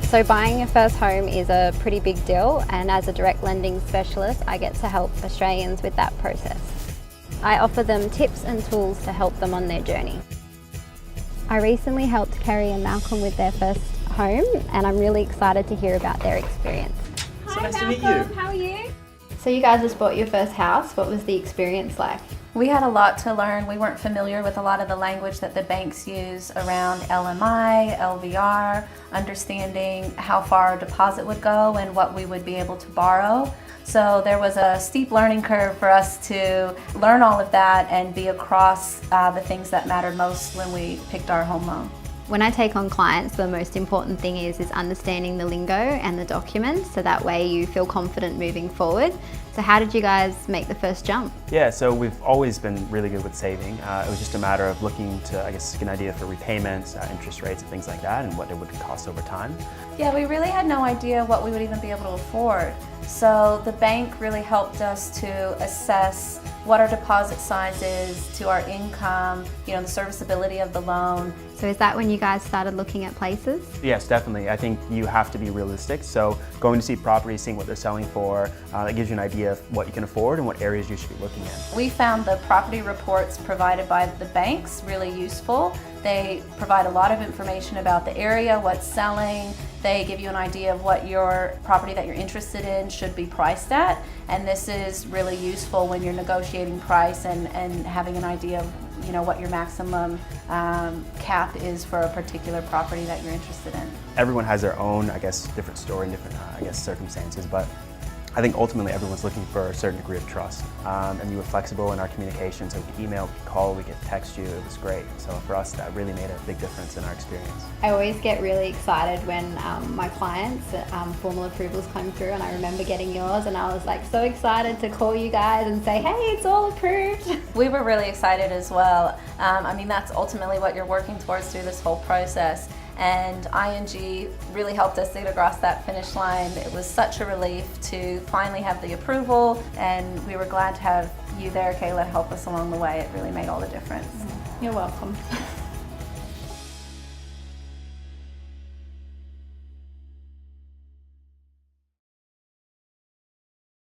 So buying your first home is a pretty big deal, and as a direct lending specialist, I get to help Australians with that process. I offer them tips and tools to help them on their journey. I recently helped Carrie and Malcolm with their first home, and I'm really excited to hear about their experience. So nice Malcolm, to meet you. How are you? So you guys just bought your first house. What was the experience like? We had a lot to learn. We weren't familiar with a lot of the language that the banks use around LMI, LVR, understanding how far our deposit would go and what we would be able to borrow. So there was a steep learning curve for us to learn all of that and be across the things that mattered most when we picked our home loan. When I take on clients, the most important thing is understanding the lingo and the documents, so that way you feel confident moving forward. So how did you guys make the first jump? Yeah, so we've always been really good with saving. It was just a matter of looking to, I guess, get an idea for repayments, interest rates and things like that, and what it would cost over time. Yeah, we really had no idea what we would even be able to afford. So the bank really helped us to assess what our deposit size is to our income, the serviceability of the loan. So is that when you guys started looking at places? Yes, definitely. I think you have to be realistic. So going to see properties, seeing what they're selling for, that gives you an idea of what you can afford and what areas you should be looking at. We found the property reports provided by the banks really useful. They provide a lot of information about the area, what's selling. They give you an idea of what your property that you're interested in should be priced at. And this is really useful when you're negotiating price and having an idea of what your maximum cap is for a particular property that you're interested in. Everyone has their own, I guess, different story, different, circumstances, but I think ultimately everyone's looking for a certain degree of trust. And you were flexible in our communication, so we could email, we could call, we could text you. It was great. So for us, that really made a big difference in our experience. I always get really excited when my clients' formal approvals come through, and I remember getting yours, and I was like so excited to call you guys and say, hey, it's all approved. We were really excited as well. That's ultimately what you're working towards through this whole process. And ING really helped us get across that finish line. It was such a relief to finally have the approval, and we were glad to have you there, Kayla, help us along the way. It really made all the difference. You're welcome.